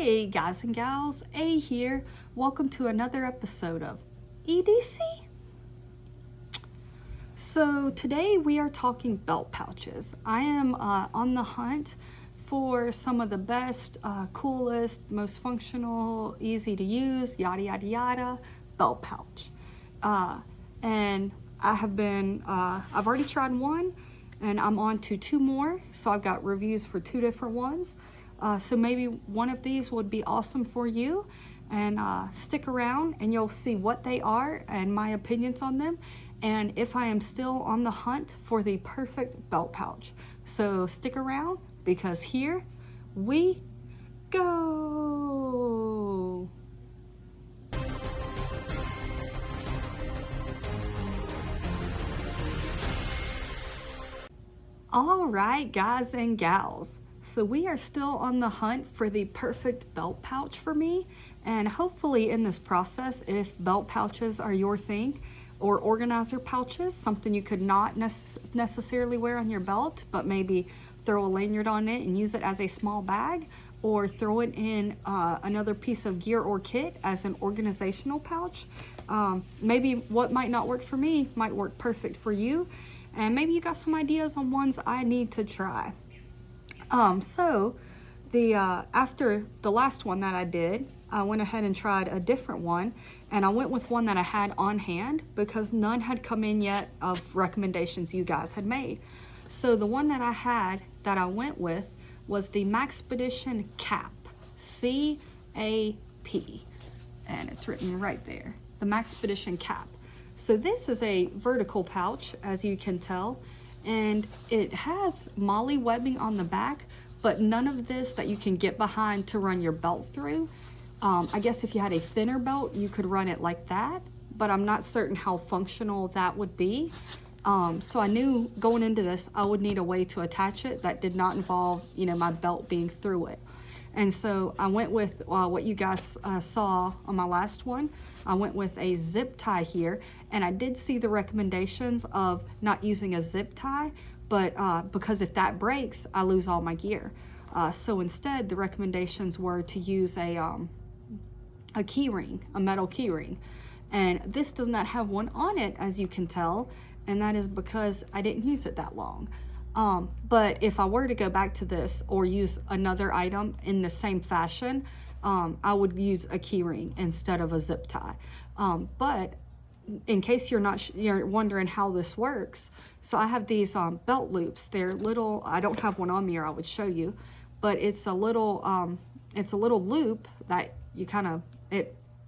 Hey guys and gals, A here. Welcome to another episode of EDC. So today we are talking belt pouches. I am on the hunt for some of the best, coolest, most functional, easy to use, yada yada yada, belt pouch. And I have been, I've already tried one and I'm on to two more. So I've got reviews for two different ones. So maybe one of these would be awesome for you, and stick around and you'll see what they are and my opinions on them, and if I am still on the hunt for the perfect belt pouch. So stick around because here we go. All right, guys and gals. So we are still on the hunt for the perfect belt pouch for me, and hopefully in this process, if belt pouches are your thing, or organizer pouches, something you could not necessarily wear on your belt, but maybe throw a lanyard on it and use it as a small bag, or throw it in another piece of gear or kit as an organizational pouch. Maybe what might not work for me might work perfect for you, and maybe you got some ideas on ones I need to try. So after the last one that I did, I went ahead and tried a different one, and I went with one that I had on hand because none had come in yet of recommendations you guys had made. So the one that I went with was the Maxpedition CAP, C-A-P, and it's written right there, the Maxpedition CAP. So this is a vertical pouch, as you can tell, and it has MOLLE webbing on the back, but none of this that you can get behind to run your belt through. I guess if you had a thinner belt, you could run it like that, but I'm not certain how functional that would be. So I knew going into this, I would need a way to attach it that did not involve, my belt being through it. And so I went with what you guys saw on my last one. I went with a zip tie here, and I did see the recommendations of not using a zip tie, but because if that breaks, I lose all my gear. So instead, the recommendations were to use a key ring, a metal key ring. And this does not have one on it, as you can tell, and that is because I didn't use it that long. But if I were to go back to this or use another item in the same fashion, I would use a key ring instead of a zip tie. But in case you're wondering how this works, so I have these belt loops. They're little, I don't have one on me or I would show you, but it's a little loop that you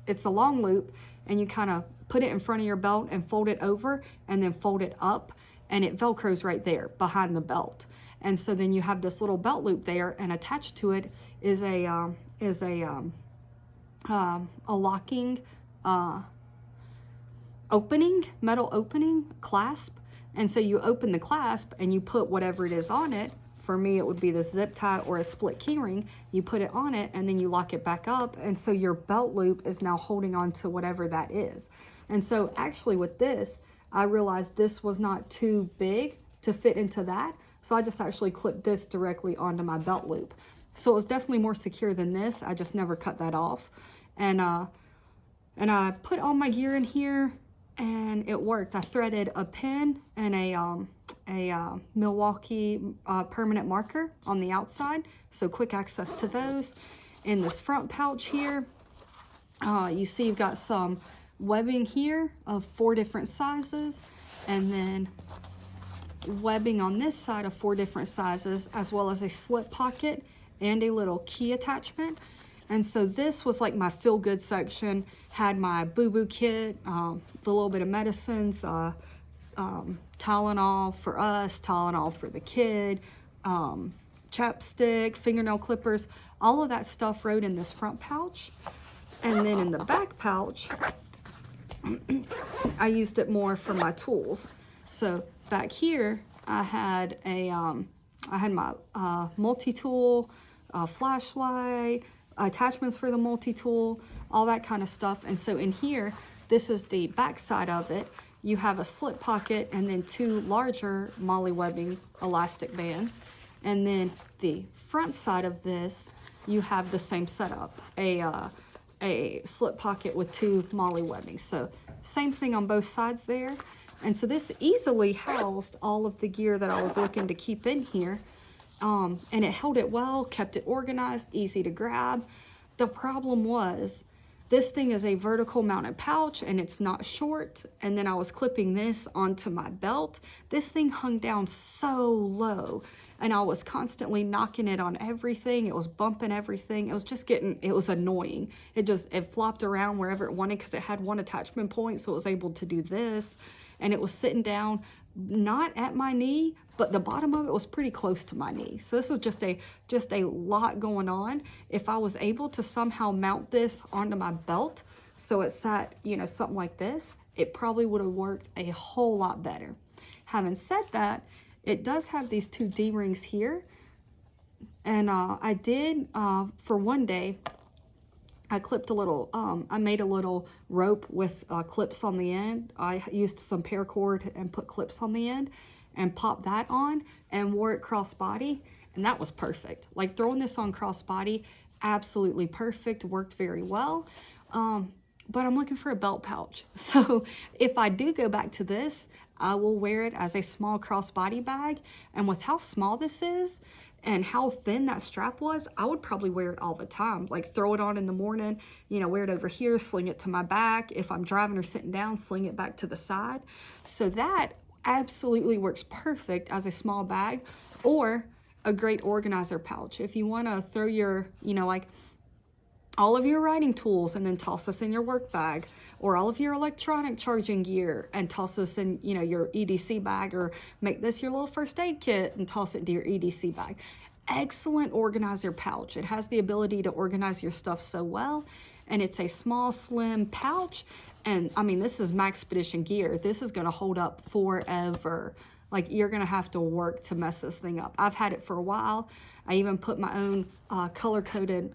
it's a long loop, and you kind of put it in front of your belt and fold it over and then fold it up, and it Velcros right there behind the belt. And so then you have this little belt loop there, and attached to it is a locking metal opening clasp. And so you open the clasp and you put whatever it is on it. For me, it would be the zip tie or a split key ring. You put it on it and then you lock it back up. And so your belt loop is now holding on to whatever that is. And so actually with this, I realized this was not too big to fit into that. So I just actually clipped this directly onto my belt loop. So it was definitely more secure than this. I just never cut that off. And I put all my gear in here, and it worked. I threaded a pin and a Milwaukee permanent marker on the outside, so quick access to those. In this front pouch here, you see you've got some webbing here of 4 different sizes, and then webbing on this side of 4 different sizes, as well as a slip pocket and a little key attachment. And so this was like my feel good section, had my boo-boo kit, the little bit of medicines, Tylenol for us, Tylenol for the kid, chapstick, fingernail clippers, all of that stuff rode in this front pouch. And then in the back pouch, I used it more for my tools. So back here, I had my multi-tool, flashlight, attachments for the multi-tool, all that kind of stuff. And so in here, this is the back side of it. You have a slip pocket and then 2 larger MOLLE webbing elastic bands. And then the front side of this you have the same setup, a slip pocket with 2 MOLLE webbing. So same thing on both sides there. And so this easily housed all of the gear that I was looking to keep in here. And it held it well, kept it organized, easy to grab. The problem was, this thing is a vertical mounted pouch and it's not short. And then I was clipping this onto my belt. This thing hung down so low and I was constantly knocking it on everything. It was bumping everything. It was just it was annoying. It flopped around wherever it wanted because it had one attachment point. So it was able to do this, and it was sitting down, not at my knee, but the bottom of it was pretty close to my knee. So this was just a lot going on. If I was able to somehow mount this onto my belt so it sat, you know, something like this, it probably would have worked a whole lot better. Having said that, it does have these 2 D-rings here. And I did, for one day, I clipped a little, I made a little rope with clips on the end. I used some paracord and put clips on the end and popped that on and wore it crossbody, and that was perfect. Like, throwing this on crossbody, absolutely perfect, worked very well. But I'm looking for a belt pouch. So if I do go back to this, I will wear it as a small crossbody bag. And with how small this is and how thin that strap was, I would probably wear it all the time. Like, throw it on in the morning, you know, wear it over here, sling it to my back. If I'm driving or sitting down, sling it back to the side. So that absolutely works perfect as a small bag or a great organizer pouch. If you want to throw your, you know, like all of your writing tools and then toss this in your work bag, or all of your electronic charging gear and toss this in, you know, your EDC bag, or make this your little first aid kit and toss it into your EDC bag. Excellent organizer pouch. It has the ability to organize your stuff so well, and it's a small, slim pouch. And I mean, this is Maxpedition gear. This is going to hold up forever. Like, you're going to have to work to mess this thing up. I've had it for a while. I even put my own color-coded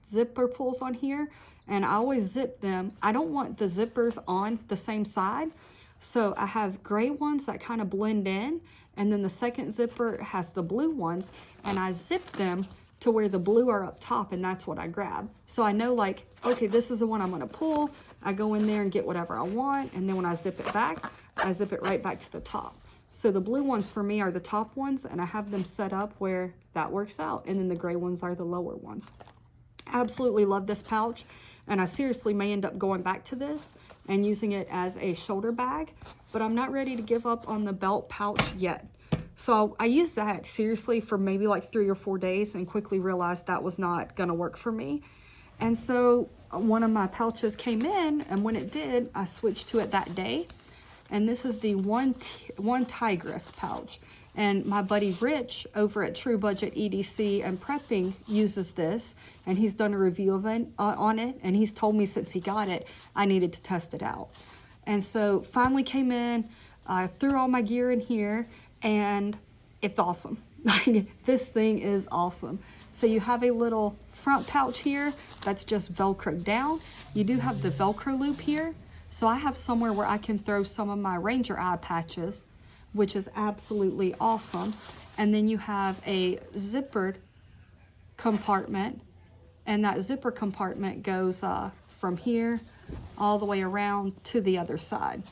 zipper pulls on here, and I always zip them. I don't want the zippers on the same side, so I have gray ones that kind of blend in, and then the second zipper has the blue ones, and I zip them to where the blue are up top, and that's what I grab. So I know, like, okay, this is the one I'm going to pull. I go in there and get whatever I want, and then when I zip it back, I zip it right back to the top. So the blue ones for me are the top ones, and I have them set up where that works out, and then the gray ones are the lower ones. Absolutely love this pouch, and I seriously may end up going back to this and using it as a shoulder bag, but I'm not ready to give up on the belt pouch yet. So I used that seriously for maybe like 3 or 4 days and quickly realized that was not gonna work for me. And so one of my pouches came in, and when it did, I switched to it that day. And this is the OneTigris pouch. And my buddy Rich over at True Budget EDC and Prepping uses this, and he's done a review of it, on it, and he's told me since he got it, I needed to test it out. And so finally came in, I threw all my gear in here, and it's awesome. This thing is awesome. So you have a little front pouch here that's just Velcro down. You do have the Velcro loop here. So I have somewhere where I can throw some of my Ranger eye patches, which is absolutely awesome. And then you have a zippered compartment, and that zipper compartment goes from here all the way around to the other side.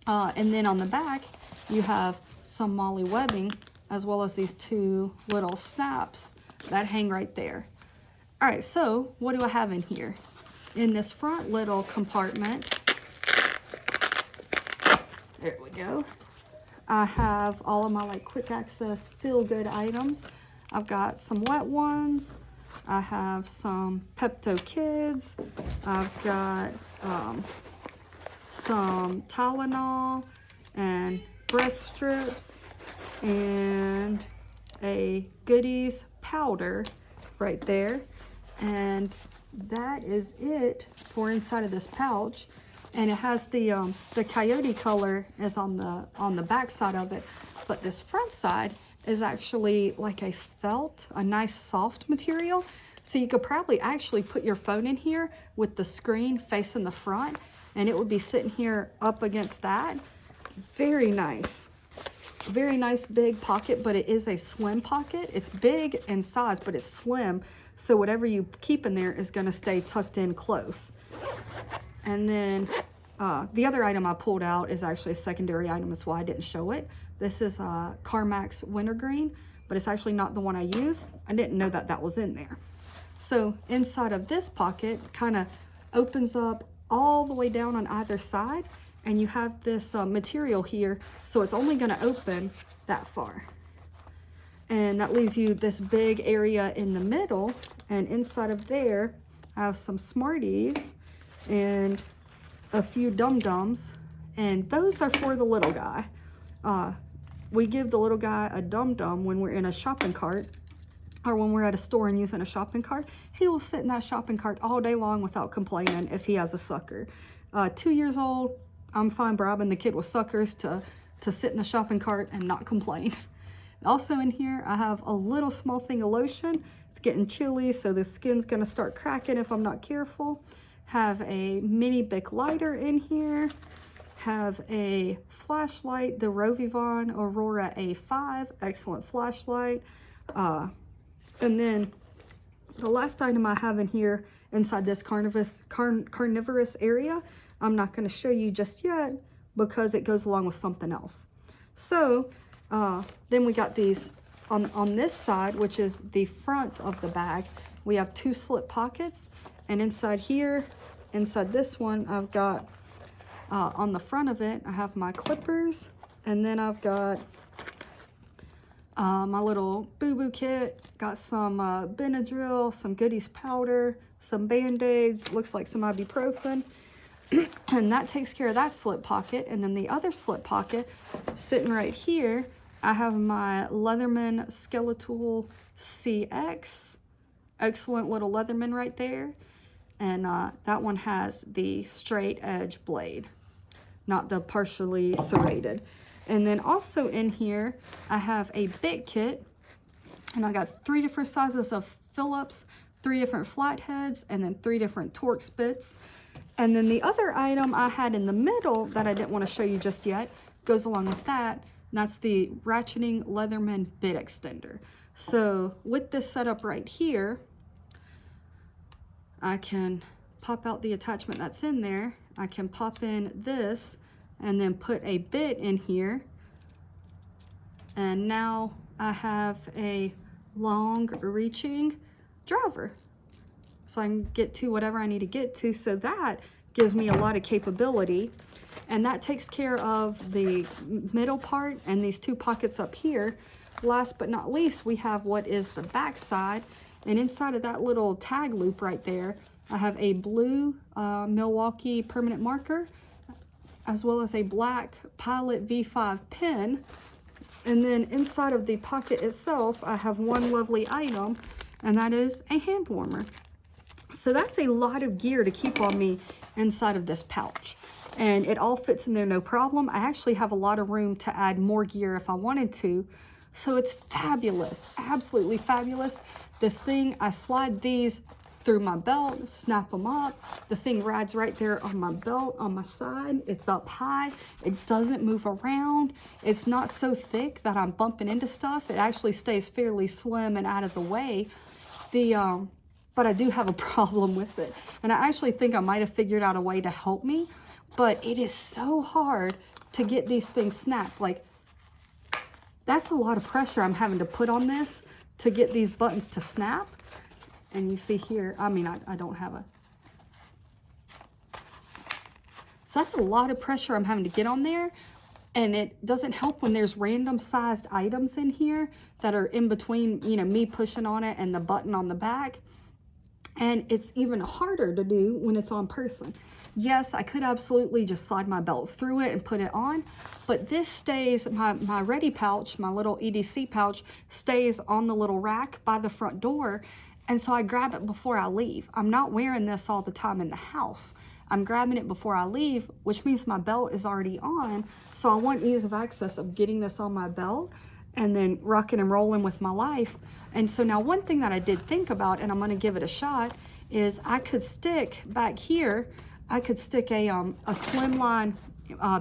And then on the back, you have some MOLLE webbing, as well as these 2 little snaps that hang right there. All right, so what do I have in here? In this front little compartment, there we go, I have all of my like quick access feel-good items. I've got some wet ones. I have some Pepto Kids. I've got some Tylenol and breath strips and a Goodies powder right there. And that is it for inside of this pouch. And it has the coyote color is on the back side of it, but this front side is actually like a felt, a nice soft material. So you could probably actually put your phone in here with the screen facing the front, and it would be sitting here up against that. Very nice. Very nice big pocket, but it is a slim pocket. It's big in size, but it's slim. So whatever you keep in there is gonna stay tucked in close. And then the other item I pulled out is actually a secondary item. That's why I didn't show it. This is Carmax Wintergreen, but it's actually not the one I use. I didn't know that that was in there. So inside of this pocket kind of opens up all the way down on either side, and you have this material here, so it's only going to open that far. And that leaves you this big area in the middle, and inside of there I have some Smarties and a few Dum-Dums, and those are for the little guy. We give the little guy a Dum-Dum when we're in a shopping cart, or when we're at a store and using a shopping cart. He will sit in that shopping cart all day long without complaining if he has a sucker. 2 years old, I'm fine bribing the kid with suckers to sit in the shopping cart and not complain. Also in here, I have a little small thing of lotion. It's getting chilly, so the skin's gonna start cracking if I'm not careful. Have a mini Bic lighter in here. Have a flashlight, the Rovivon Aurora A5, excellent flashlight. And then the last item I have in here inside this carnivorous area, I'm not going to show you just yet because it goes along with something else. So then we got these on this side, which is the front of the bag. We have 2 slip pockets, and inside here, inside this one, I've got on the front of it, I have my clippers, and then I've got my little boo-boo kit, got some Benadryl, some Goodies powder, some Band-Aids, looks like some ibuprofen. And that takes care of that slip pocket. And then the other slip pocket, sitting right here, I have my Leatherman Skeletal CX. Excellent little Leatherman right there. And that one has the straight edge blade, not the partially serrated. And then also in here, I have a bit kit, and I got 3 different sizes of Phillips, 3 different flatheads, and then 3 different Torx bits. And then the other item I had in the middle that I didn't want to show you just yet goes along with that, and that's the ratcheting Leatherman bit extender. So with this setup right here, I can pop out the attachment that's in there. I can pop in this and then put a bit in here, and now I have a long reaching driver, so I can get to whatever I need to get to. So that gives me a lot of capability, and that takes care of the middle part and these 2 pockets up here. Last but not least, we have what is the back side, and inside of that little tag loop right there, I have a blue Milwaukee permanent marker, as well as a black Pilot V5 pen. And then inside of the pocket itself, I have one lovely item, and that is a hand warmer. So that's a lot of gear to keep on me inside of this pouch. And it all fits in there no problem. I actually have a lot of room to add more gear if I wanted to. So it's fabulous, absolutely fabulous. This thing, I slide these through my belt, snap them up. The thing rides right there on my belt, on my side. It's up high. It doesn't move around. It's not so thick that I'm bumping into stuff. It actually stays fairly slim and out of the way. But I do have a problem with it. And I actually think I might have figured out a way to help me, but it is so hard to get these things snapped. Like, that's a lot of pressure I'm having to put on this to get these buttons to snap. And you see here, I mean, I don't have a... So that's a lot of pressure I'm having to get on there. And it doesn't help when there's random sized items in here that are in between, you know, me pushing on it and the button on the back. And it's even harder to do when it's on person. Yes, I could absolutely just slide my belt through it and put it on, but this stays, my ready pouch, my little EDC pouch, stays on the little rack by the front door. And so I grab it before I leave. I'm not wearing this all the time in the house. I'm grabbing it before I leave, which means my belt is already on. So I want ease of access of getting this on my belt and then rocking and rolling with my life. And so now one thing that I did think about, and I'm gonna give it a shot, is I could stick back here, I could stick a slimline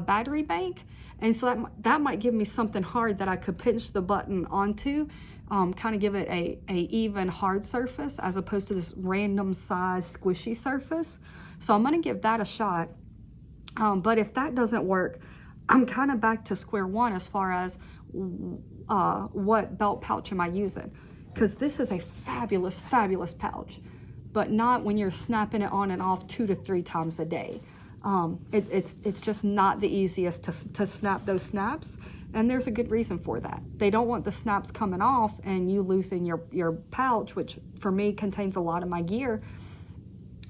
battery bank, and so that might give me something hard that I could pinch the button onto, kind of give it a even hard surface as opposed to this random size squishy surface. So I'm going to give that a shot. But if that doesn't work, I'm kind of back to square one as far as what belt pouch am I using, because this is a fabulous pouch, but not when you're snapping it on and off 2 to 3 times a day. It's just not the easiest to snap those snaps, and there's a good reason for that. They don't want the snaps coming off and you losing your pouch, which for me contains a lot of my gear.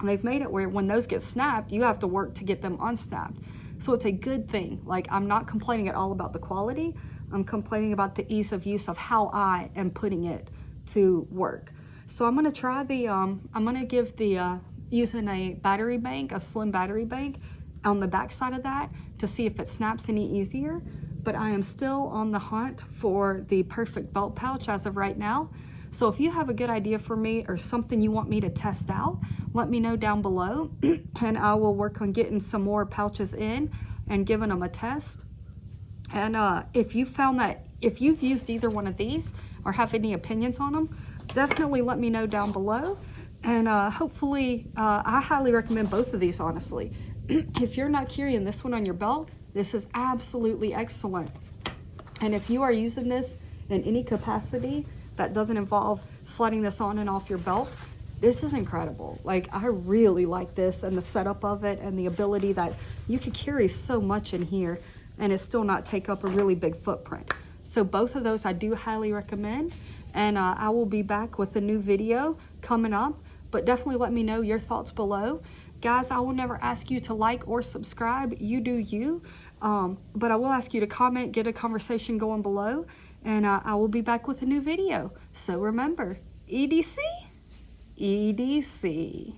They've made it where when those get snapped, you have to work to get them unsnapped. So it's a good thing. Like, I'm not complaining at all about the quality. I'm complaining about the ease of use of how I am putting it to work. So I'm gonna try the, I'm gonna give the, using a battery bank, a slim battery bank on the back side of that to see if it snaps any easier. But I am still on the hunt for the perfect belt pouch as of right now. So if you have a good idea for me or something you want me to test out, let me know down below and I will work on getting some more pouches in and giving them a test. And if you found that, if you've used either one of these or have any opinions on them, definitely let me know down below. And hopefully, I highly recommend both of these, honestly. If you're not carrying this one on your belt, this is absolutely excellent. And if you are using this in any capacity that doesn't involve sliding this on and off your belt, this is incredible. Like, I really like this and the setup of it and the ability that you could carry so much in here and it still not take up a really big footprint. So both of those I do highly recommend, and I will be back with a new video coming up, but definitely let me know your thoughts below. Guys, I will never ask you to like or subscribe. You do you. But I will ask you to comment, get a conversation going below, and I will be back with a new video. So remember, EDC, EDC.